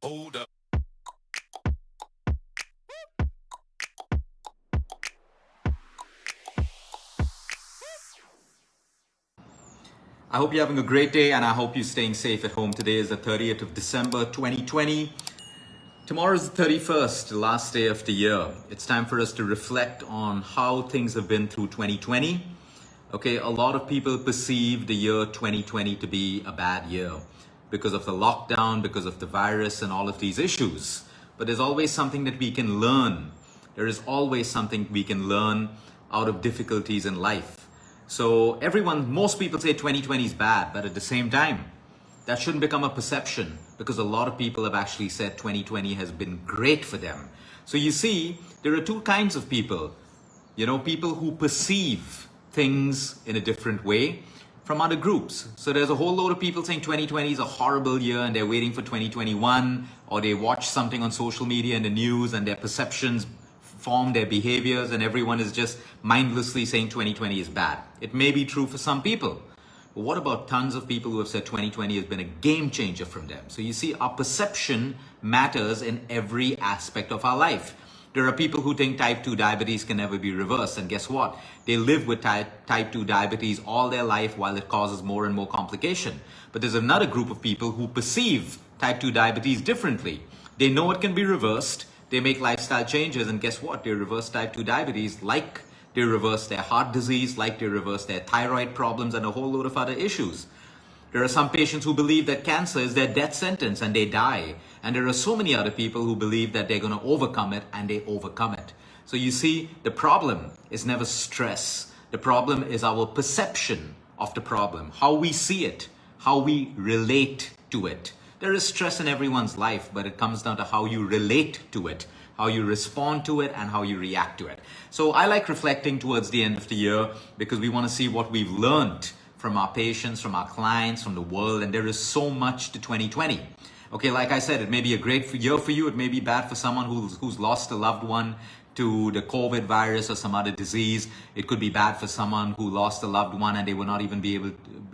Hold up. I hope you're having a great day and I hope you're staying safe at home. Today is the 30th of December 2020. Tomorrow is the 31st, the last day of the year. It's time for us to reflect on how things have been through 2020. Okay, a lot of people perceive the year 2020 to be a bad year because of the lockdown, because of the virus and all of these issues. But there's always something that we can learn. There is always something we can learn out of difficulties in life. So most people say 2020 is bad, but at the same time, that shouldn't become a perception because a lot of people have actually said 2020 has been great for them. So you see, there are two kinds of people. People who perceive things in a different way from other groups. So there's a whole load of people saying 2020 is a horrible year and they're waiting for 2021, or they watch something on social media and the news and their perceptions form their behaviors, and everyone is just mindlessly saying 2020 is bad. It may be true for some people. But what about tons of people who have said 2020 has been a game changer from them? So you see, our perception matters in every aspect of our life. There are people who think type 2 diabetes can never be reversed, and guess what? They live with type 2 diabetes all their life while it causes more and more complication. But there's another group of people who perceive type 2 diabetes differently. They know it can be reversed. They make lifestyle changes, and guess what? They reverse type 2 diabetes like they reverse their heart disease, like they reverse their thyroid problems and a whole load of other issues. There are some patients who believe that cancer is their death sentence and they die. And there are so many other people who believe that they're going to overcome it and they overcome it. So you see, the problem is never stress. The problem is our perception of the problem, how we see it, how we relate to it. There is stress in everyone's life, but it comes down to how you relate to it, how you respond to it, and how you react to it. So I like reflecting towards the end of the year because we want to see what we've learned from our patients, from our clients, from the world, and there is so much to 2020. Okay, like I said, it may be a great year for you, it may be bad for someone who's lost a loved one to the COVID virus or some other disease. It could be bad for someone who lost a loved one and they will not even be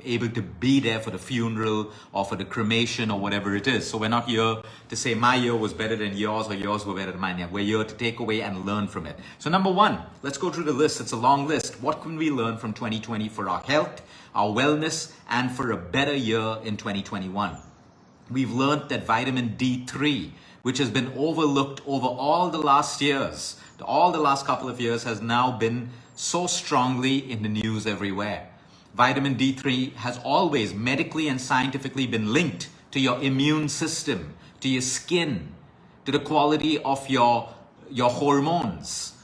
able to be there for the funeral or for the cremation or whatever it is. So we're not here to say my year was better than yours or yours were better than mine. We're here to take away and learn from it. So number one, let's go through the list. It's a long list. What can we learn from 2020 for our health, our wellness, and for a better year in 2021? We've learned that vitamin D3, which has been overlooked over all the last years, all the last couple of years, has now been so strongly in the news everywhere. Vitamin D3 has always medically and scientifically been linked to your immune system, to your skin, to the quality of your hormones.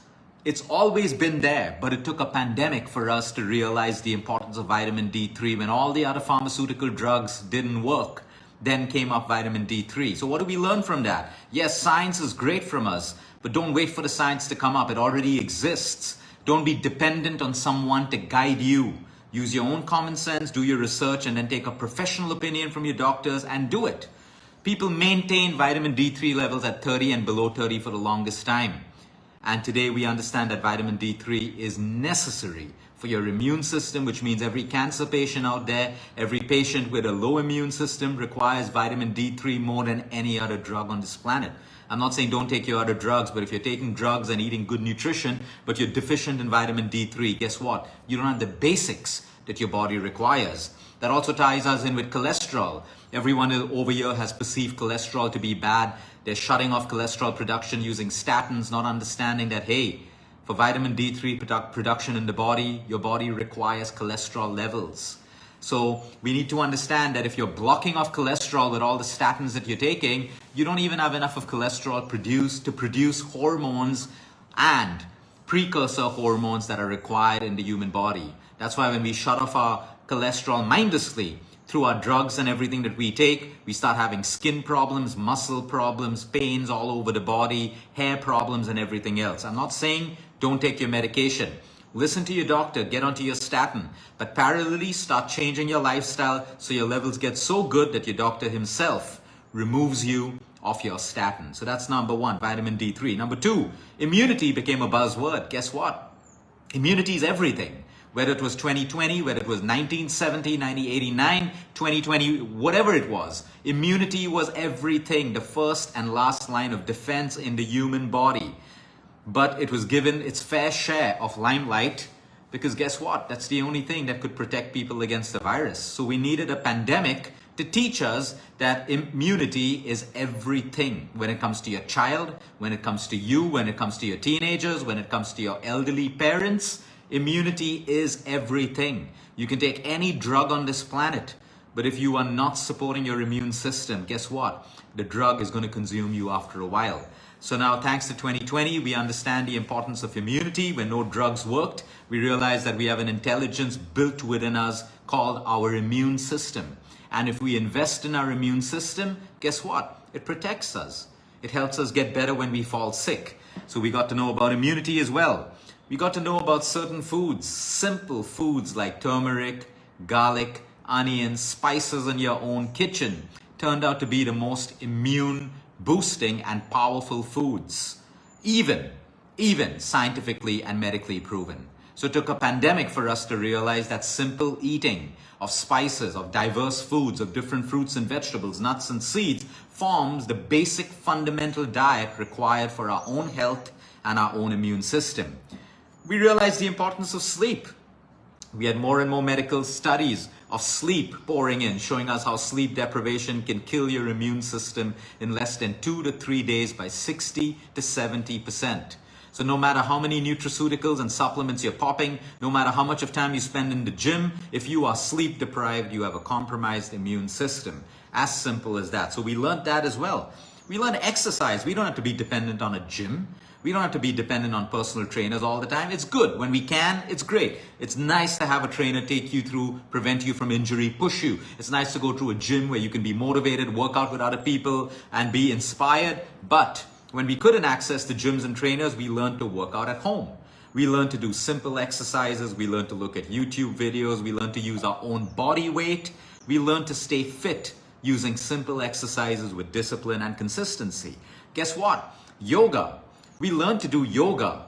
It's always been there, but it took a pandemic for us to realize the importance of vitamin D3 when all the other pharmaceutical drugs didn't work. Then came up vitamin D3. So what do we learn from that? Yes, science is great from us, but don't wait for the science to come up. It already exists. Don't be dependent on someone to guide you. Use your own common sense, do your research, and then take a professional opinion from your doctors and do it. People maintain vitamin D3 levels at 30 and below 30 for the longest time. And today we understand that vitamin D3 is necessary for your immune system, which means every cancer patient out there, every patient with a low immune system requires vitamin D3 more than any other drug on this planet. I'm not saying don't take your other drugs, but if you're taking drugs and eating good nutrition, but you're deficient in vitamin D3, guess what? You don't have the basics that your body requires. That also ties us in with cholesterol. Everyone over here has perceived cholesterol to be bad. They're shutting off cholesterol production using statins, not understanding that, hey, for vitamin D3 production in the body, your body requires cholesterol levels. So we need to understand that if you're blocking off cholesterol with all the statins that you're taking, you don't even have enough of cholesterol produced to produce hormones and precursor hormones that are required in the human body. That's why when we shut off our cholesterol mindlessly through our drugs and everything that we take, we start having skin problems, muscle problems, pains all over the body, hair problems, and everything else. I'm not saying don't take your medication. Listen to your doctor, get onto your statin, but parallelly start changing your lifestyle so your levels get so good that your doctor himself removes you off your statin. So that's number one, vitamin D3. Number two, immunity became a buzzword. Guess what? Immunity is everything. whether it was 2020, whether it was 1970, 1989, 2020, whatever it was. Immunity was everything, the first and last line of defense in the human body. But it was given its fair share of limelight because guess what? That's the only thing that could protect people against the virus. So we needed a pandemic to teach us that immunity is everything when it comes to your child, when it comes to you, when it comes to your teenagers, when it comes to your elderly parents. Immunity is everything. You can take any drug on this planet, but if you are not supporting your immune system, guess what? The drug is going to consume you after a while. So now, thanks to 2020, we understand the importance of immunity. When no drugs worked, we realized that we have an intelligence built within us called our immune system. And if we invest in our immune system, guess what? It protects us. It helps us get better when we fall sick. So we got to know about immunity as well. We got to know about certain foods, simple foods like turmeric, garlic, onions, spices in your own kitchen turned out to be the most immune boosting and powerful foods, even scientifically and medically proven. So it took a pandemic for us to realize that simple eating of spices, of diverse foods, of different fruits and vegetables, nuts and seeds forms the basic fundamental diet required for our own health and our own immune system. We realized the importance of sleep. We had more and more medical studies of sleep pouring in, showing us how sleep deprivation can kill your immune system in less than 2 to 3 days by 60 to 70%. So no matter how many nutraceuticals and supplements you're popping, no matter how much of time you spend in the gym, if you are sleep deprived, you have a compromised immune system. As simple as that. So we learned that as well. We learned exercise. We don't have to be dependent on a gym. We don't have to be dependent on personal trainers all the time. It's good. When we can, it's great. It's nice to have a trainer take you through, prevent you from injury, push you. It's nice to go to a gym where you can be motivated, work out with other people, and be inspired. But when we couldn't access the gyms and trainers, we learned to work out at home. We learned to do simple exercises. We learned to look at YouTube videos. We learned to use our own body weight. We learned to stay fit using simple exercises with discipline and consistency. Guess what? Yoga. We learned to do yoga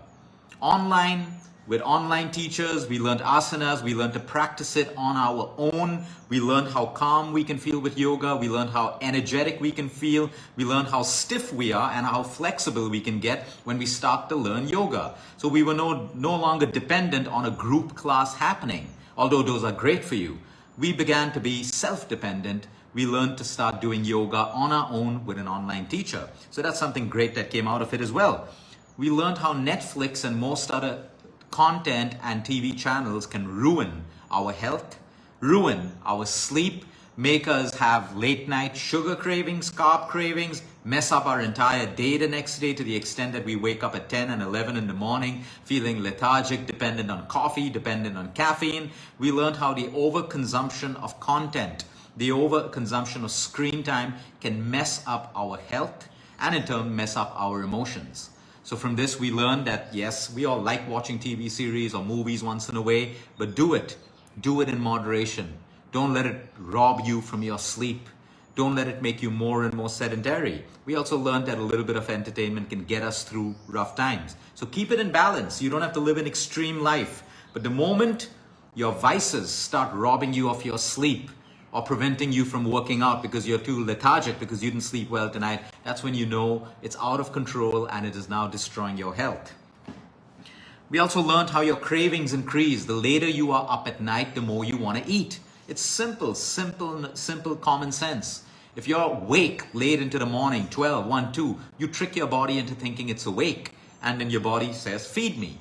online with online teachers. We learned asanas. We learned to practice it on our own. We learned how calm we can feel with yoga. We learned how energetic we can feel. We learned how stiff we are and how flexible we can get when we start to learn yoga. So we were no longer dependent on a group class happening, although those are great for you. We began to be self-dependent. We learned to start doing yoga on our own with an online teacher. So that's something great that came out of it as well. We learned how Netflix and most other content and TV channels can ruin our health, ruin our sleep, make us have late night sugar cravings, carb cravings, mess up our entire day the next day to the extent that we wake up at 10 and 11 in the morning feeling lethargic, dependent on coffee, dependent on caffeine. We learned how the overconsumption of content, the overconsumption of screen time can mess up our health and in turn mess up our emotions. So from this we learned that yes, we all like watching TV series or movies once in a way, but do it in moderation. Don't let it rob you from your sleep. Don't let it make you more and more sedentary. We also learned that a little bit of entertainment can get us through rough times. So keep it in balance. You don't have to live an extreme life. But the moment your vices start robbing you of your sleep or preventing you from working out because you're too lethargic because you didn't sleep well tonight, that's when you know it's out of control and it is now destroying your health. We also learned how your cravings increase. The later you are up at night, the more you want to eat. It's simple common sense. If you're awake late into the morning, 12, 1, 2, you trick your body into thinking it's awake. And then your body says, feed me,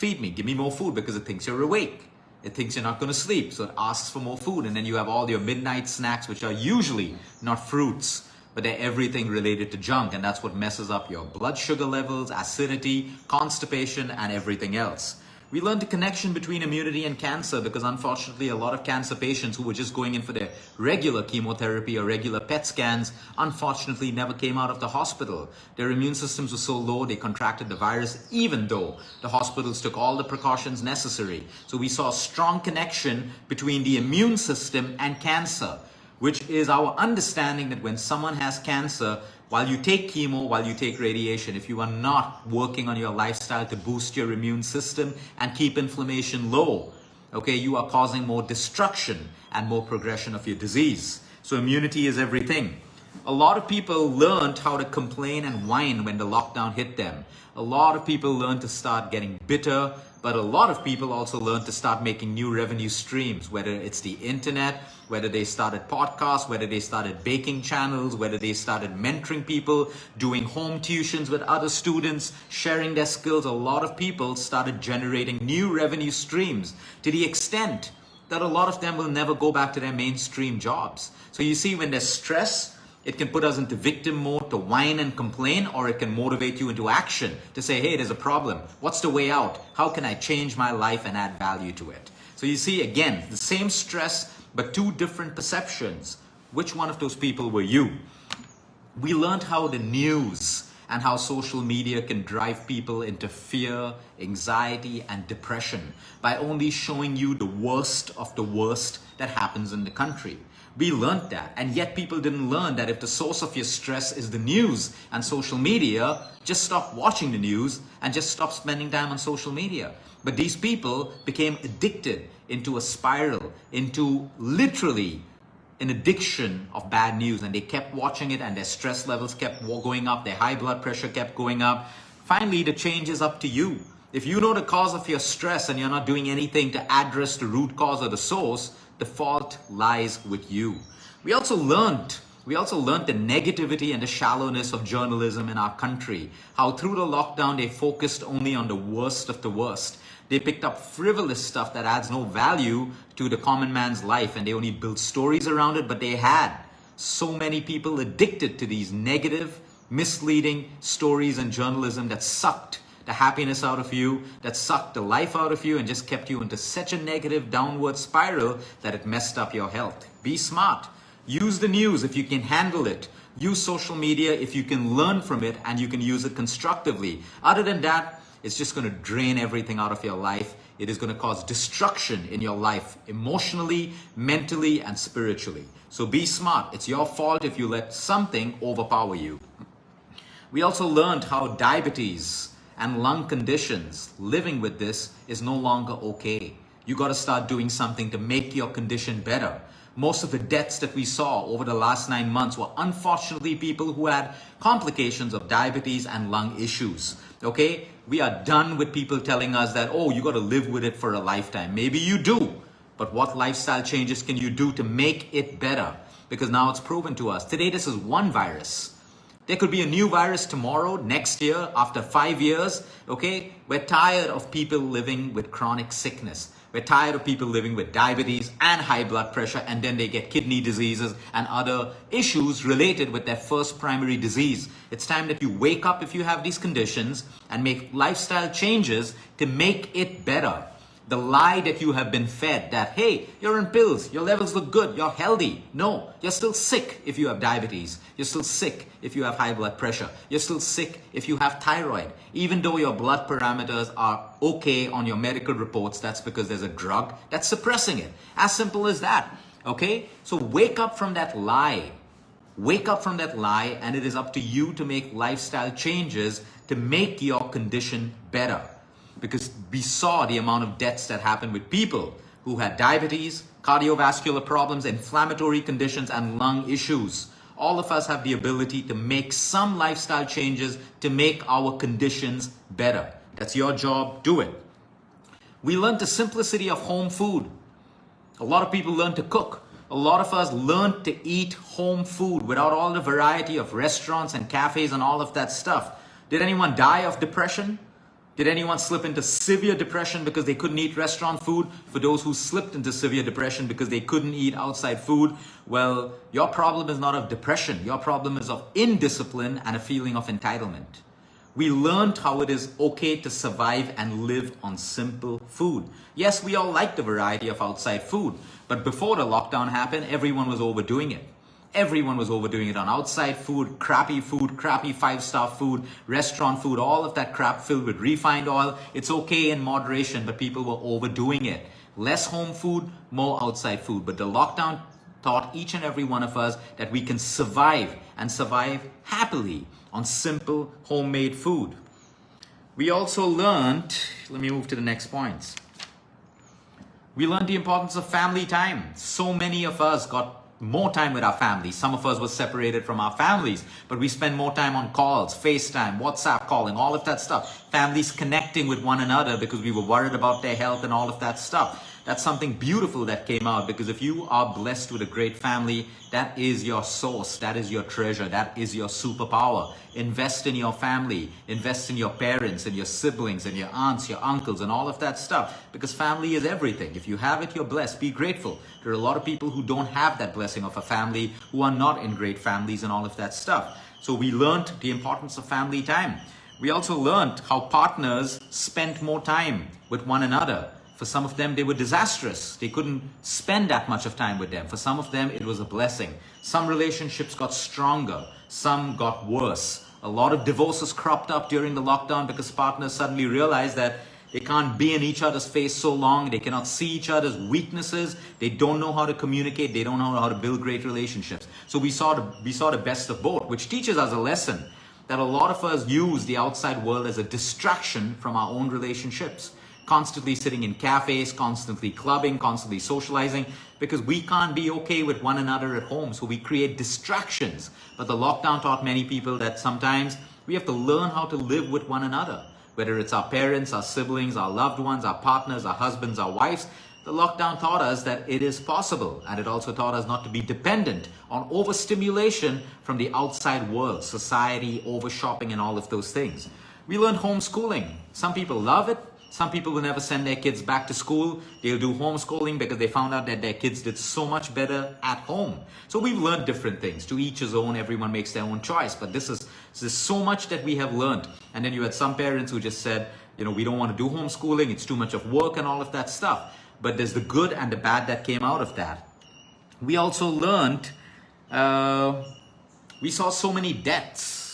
give me more food because it thinks you're awake. It thinks you're not going to sleep, so it asks for more food. And then you have all your midnight snacks, which are usually not fruits, but they're everything related to junk. And that's what messes up your blood sugar levels, acidity, constipation, and everything else. We learned the connection between immunity and cancer because unfortunately a lot of cancer patients who were just going in for their regular chemotherapy or regular PET scans unfortunately never came out of the hospital. Their immune systems were so low they contracted the virus even though the hospitals took all the precautions necessary. So we saw a strong connection between the immune system and cancer, which is our understanding that when someone has cancer, while you take chemo, while you take radiation, if you are not working on your lifestyle to boost your immune system and keep inflammation low, Okay, you are causing more destruction and more progression of your disease. So immunity is everything. A lot of people learned how to complain and whine when the lockdown hit them. A lot of people learned to start getting bitter, but a lot of people also learned to start making new revenue streams, whether it's the internet, whether they started podcasts, whether they started baking channels, whether they started mentoring people, doing home tuitions with other students, sharing their skills. A lot of people started generating new revenue streams to the extent that a lot of them will never go back to their mainstream jobs. So you see, when there's stress, it can put us into victim mode to whine and complain, or it can motivate you into action to say, hey, there's a problem. What's the way out? How can I change my life and add value to it? So you see, again, the same stress, but two different perceptions. Which one of those people were you? We learned how the news and how social media can drive people into fear, anxiety, and depression by only showing you the worst of the worst that happens in the country. We learned that, and yet people didn't learn that if the source of your stress is the news and social media, just stop watching the news and just stop spending time on social media. But these people became addicted into a spiral, into literally an addiction of bad news, and they kept watching it, and their stress levels kept going up, their high blood pressure kept going up. Finally, the change is up to you. If you know the cause of your stress and you're not doing anything to address the root cause or the source, the fault lies with you. We also learned the negativity and the shallowness of journalism in our country. How through the lockdown they focused only on the worst of the worst. They picked up frivolous stuff that adds no value to the common man's life, and they only built stories around it, but they had so many people addicted to these negative, misleading stories and journalism that sucked the happiness out of you, that sucked the life out of you, and just kept you into such a negative downward spiral that it messed up your health. Be smart. Use the news if you can handle it. Use social media if you can learn from it and you can use it constructively. Other than that, it's just going to drain everything out of your life. It is going to cause destruction in your life, emotionally, mentally, and spiritually. So be smart. It's your fault if you let something overpower you. We also learned how diabetes and lung conditions, living with this is no longer okay. You got to start doing something to make your condition better. Most of the deaths that we saw over the last 9 months were unfortunately people who had complications of diabetes and lung issues. Okay? We are done with people telling us that, oh, you got to live with it for a lifetime. Maybe you do, but what lifestyle changes can you do to make it better? Because now it's proven to us. Today, this is one virus. There could be a new virus tomorrow, next year, after 5 years, okay? We're tired of people living with chronic sickness. We're tired of people living with diabetes and high blood pressure, and then they get kidney diseases and other issues related with their first primary disease. It's time that you wake up if you have these conditions and make lifestyle changes to make it better. The lie that you have been fed that, hey, you're on pills, your levels look good, you're healthy. No, you're still sick if you have diabetes. You're still sick if you have high blood pressure. You're still sick if you have thyroid. Even though your blood parameters are okay on your medical reports, that's because there's a drug that's suppressing it. As simple as that, okay? So wake up from that lie. Wake up from that lie, and it is up to you to make lifestyle changes to make your condition better. Because we saw the amount of deaths that happened with people who had diabetes, cardiovascular problems, inflammatory conditions, and lung issues. All of us have the ability to make some lifestyle changes to make our conditions better. That's your job, do it. We learned the simplicity of home food. A lot of people learned to cook. A lot of us learned to eat home food without all the variety of restaurants and cafes and all of that stuff. Did anyone die of depression? Did anyone slip into severe depression because they couldn't eat restaurant food? For those who slipped into severe depression because they couldn't eat outside food, well, your problem is not of depression. Your problem is of indiscipline and a feeling of entitlement. We learned how it is okay to survive and live on simple food. Yes, we all like the variety of outside food, but before the lockdown happened, everyone was overdoing it. Everyone was overdoing it on outside food, crappy 5-star food, restaurant food, all of that crap filled with refined oil. It's okay in moderation, but people were overdoing it. Less home food, more outside food. But the lockdown taught each and every one of us that we can survive and survive happily on simple homemade food. We also learned, let me move to the next points. We learned the importance of family time. So many of us got more time with our families. Some of us were separated from our families, but we spend more time on calls, FaceTime, WhatsApp calling, all of that stuff. Families connecting with one another because we were worried about their health and all of that stuff. That's something beautiful that came out, because if you are blessed with a great family, that is your source, that is your treasure, that is your superpower. Invest in your family, invest in your parents and your siblings and your aunts, your uncles and all of that stuff, because family is everything. If you have it, you're blessed. Be grateful. There are a lot of people who don't have that blessing of a family, who are not in great families and all of that stuff. So we learned the importance of family time. We also learned how partners spent more time with one another. For some of them, they were disastrous. They couldn't spend that much of time with them. For some of them, it was a blessing. Some relationships got stronger. Some got worse. A lot of divorces cropped up during the lockdown because partners suddenly realized that they can't be in each other's face so long. They cannot see each other's weaknesses. They don't know how to communicate. They don't know how to build great relationships. So we saw the best of both, which teaches us a lesson that a lot of us use the outside world as a distraction from our own relationships. Constantly sitting in cafes, constantly clubbing, constantly socializing, because we can't be okay with one another at home. So we create distractions. But the lockdown taught many people that sometimes we have to learn how to live with one another. Whether it's our parents, our siblings, our loved ones, our partners, our husbands, our wives, the lockdown taught us that it is possible. And it also taught us not to be dependent on overstimulation from the outside world, society, over shopping and all of those things. We learned homeschooling. Some people love it. Some people will never send their kids back to school. They'll do homeschooling because they found out that their kids did so much better at home. So we've learned different things. To each his own, everyone makes their own choice. But this is so much that we have learned. And then you had some parents who just said, we don't want to do homeschooling. It's too much of work and all of that stuff. But there's the good and the bad that came out of that. We also learned, we saw so many deaths.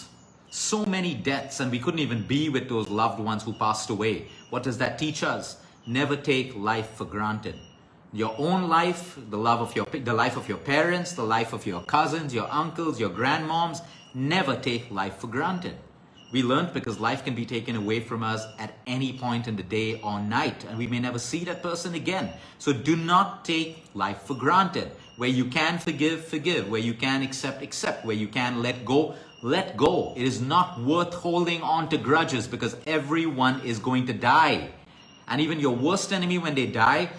So many deaths, and we couldn't even be with those loved ones who passed away. What does that teach us? Never take life for granted. Your own life, the life of your parents, the life of your cousins, your uncles, your grandmoms, never take life for granted. We learned because life can be taken away from us at any point in the day or night, and we may never see that person again. So do not take life for granted. Where you can forgive, forgive. Where you can accept, accept. Where you can let go, let go. It is not worth holding on to grudges, because everyone is going to die. And even your worst enemy, when they die,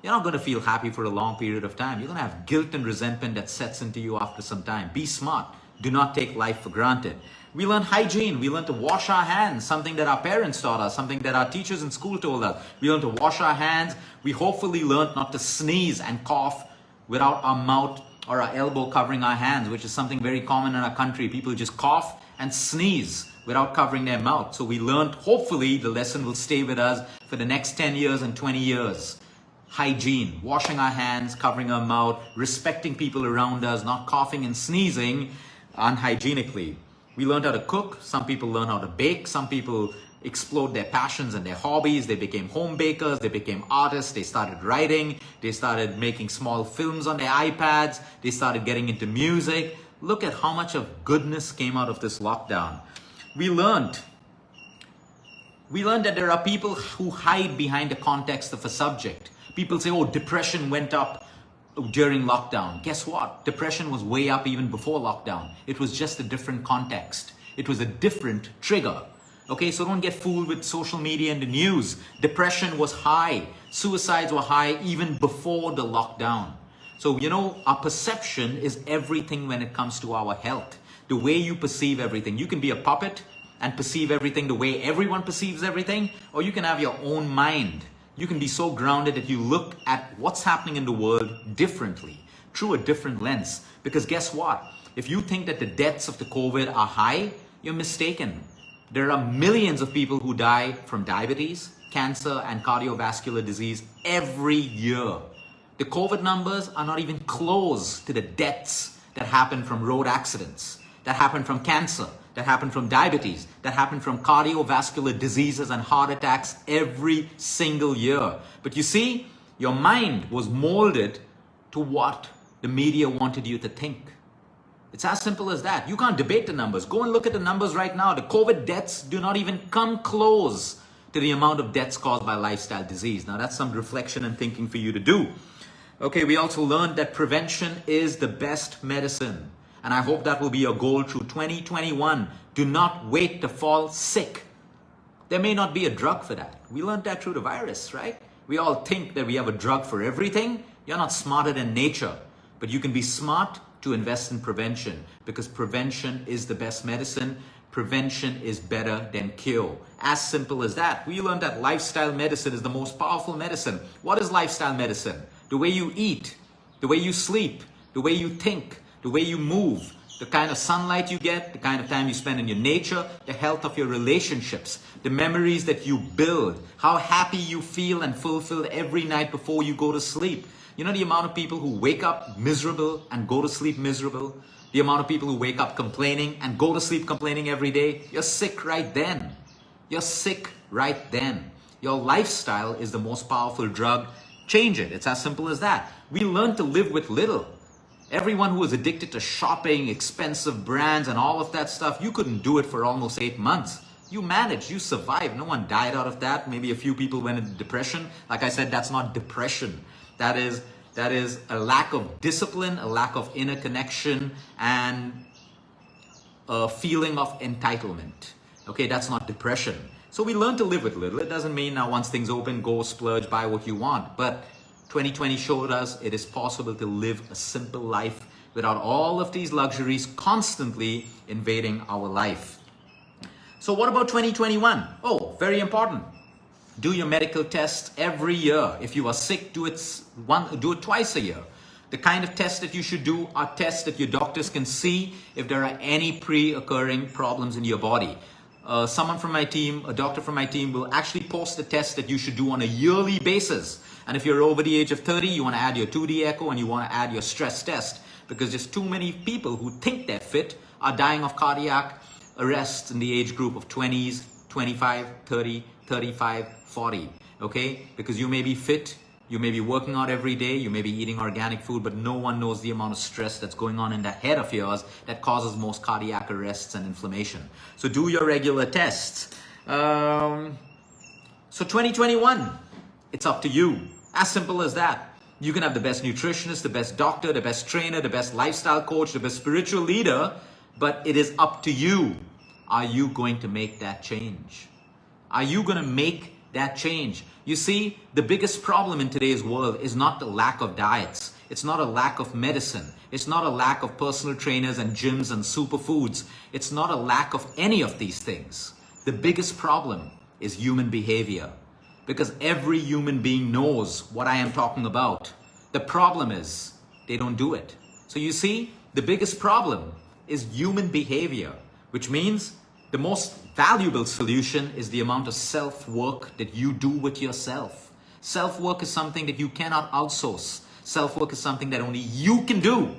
you're not going to feel happy for a long period of time. You're going to have guilt and resentment that sets into you after some time. Be smart. Do not take life for granted. We learn hygiene. We learn to wash our hands, something that our parents taught us, something that our teachers in school told us. We learn to wash our hands. We hopefully learned not to sneeze and cough without our mouth or our elbow covering our hands, which is something very common in our country. People just cough and sneeze without covering their mouth. So we learned, hopefully the lesson will stay with us for the next 10 years and 20 years. Hygiene, washing our hands, covering our mouth, respecting people around us, not coughing and sneezing unhygienically. We learned how to cook. Some people learn how to bake. Some people explored their passions and their hobbies. They became home bakers. They became artists. They started writing. They started making small films on their iPads. They started getting into music. Look at how much of goodness came out of this lockdown. We learned that there are people who hide behind the context of a subject. People say, oh, depression went up during lockdown. Guess what? Depression was way up even before lockdown. It was just a different context. It was a different trigger. Okay, so don't get fooled with social media and the news. Depression was high. Suicides were high even before the lockdown. So, our perception is everything when it comes to our health. The way you perceive everything. You can be a puppet and perceive everything the way everyone perceives everything, or you can have your own mind. You can be so grounded that you look at what's happening in the world differently, through a different lens. Because guess what? If you think that the deaths of the COVID are high, you're mistaken. There are millions of people who die from diabetes, cancer, and cardiovascular disease every year. The COVID numbers are not even close to the deaths that happen from road accidents, that happen from cancer, that happen from diabetes, that happen from cardiovascular diseases and heart attacks every single year. But you see, your mind was molded to what the media wanted you to think. It's as simple as that. You can't debate the numbers. Go and look at the numbers right now. The COVID deaths do not even come close to the amount of deaths caused by lifestyle disease. Now that's some reflection and thinking for you to do. Okay, we also learned that prevention is the best medicine. And I hope that will be your goal through 2021. Do not wait to fall sick. There may not be a drug for that. We learned that through the virus, right? We all think that we have a drug for everything. You're not smarter than nature, but you can be smart to invest in prevention, because prevention is the best medicine. Prevention is better than cure. As simple as that. We learned that lifestyle medicine is the most powerful medicine. What is lifestyle medicine? The way you eat, the way you sleep, the way you think, the way you move, the kind of sunlight you get, the kind of time you spend in your nature, the health of your relationships, the memories that you build, how happy you feel and fulfilled every night before you go to sleep. You know the amount of people who wake up miserable and go to sleep miserable? The amount of people who wake up complaining and go to sleep complaining every day? You're sick right then. You're sick right then. Your lifestyle is the most powerful drug. Change it. It's as simple as that. We learn to live with little. Everyone who is addicted to shopping, expensive brands and all of that stuff, you couldn't do it for almost 8 months. You managed, you survived. No one died out of that. Maybe a few people went into depression. Like I said, that's not depression. That is a lack of discipline, a lack of inner connection, and a feeling of entitlement. Okay, that's not depression. So we learn to live with little. It doesn't mean now once things open, go splurge, buy what you want. But 2020 showed us it is possible to live a simple life without all of these luxuries constantly invading our life. So what about 2021? Oh, very important. Do your medical tests every year. If you are sick, do it twice a year. The kind of tests that you should do are tests that your doctors can see if there are any pre-occurring problems in your body. Someone from my team, a doctor from my team, will actually post the tests that you should do on a yearly basis. And if you're over the age of 30, you want to add your 2D echo and you want to add your stress test, because just too many people who think they're fit are dying of cardiac arrests in the age group of 20s, 25, 30, 35, 40. Okay? Because you may be fit, you may be working out every day, you may be eating organic food, but no one knows the amount of stress that's going on in that head of yours that causes most cardiac arrests and inflammation. So do your regular tests. So 2021, it's up to you. As simple as that. You can have the best nutritionist, the best doctor, the best trainer, the best lifestyle coach, the best spiritual leader, but it is up to you. Are you going to make that change? Are you going to make that change? You see, the biggest problem in today's world is not the lack of diets. It's not a lack of medicine. It's not a lack of personal trainers and gyms and superfoods. It's not a lack of any of these things. The biggest problem is human behavior. Because every human being knows what I am talking about. The problem is they don't do it. So you see, the biggest problem is human behavior, which means the most valuable solution is the amount of self-work that you do with yourself. Self-work is something that you cannot outsource. Self-work is something that only you can do.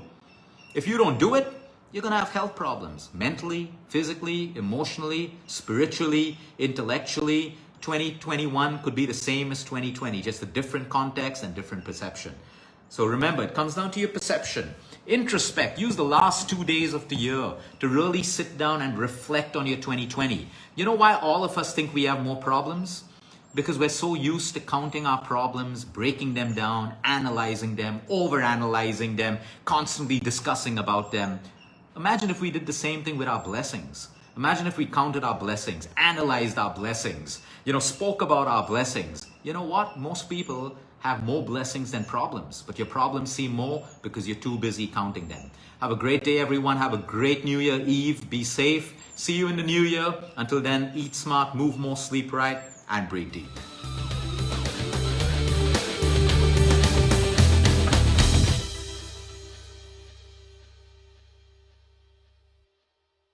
If you don't do it, you're going to have health problems. Mentally, physically, emotionally, spiritually, intellectually. 2021 could be the same as 2020, just a different context and different perception. So remember, it comes down to your perception. Introspect. Use the last 2 days of the year to really sit down and reflect on your 2020. You know why all of us think we have more problems? Because we're so used to counting our problems, breaking them down, analyzing them, overanalyzing them, constantly discussing about them. Imagine if we did the same thing with our blessings. Imagine if we counted our blessings, analyzed our blessings, spoke about our blessings. You know what? Most people have more blessings than problems, but your problems seem more because you're too busy counting them. Have a great day, everyone. Have a great New Year Eve. Be safe. See you in the new year. Until then, eat smart, move more, sleep right, and breathe deep.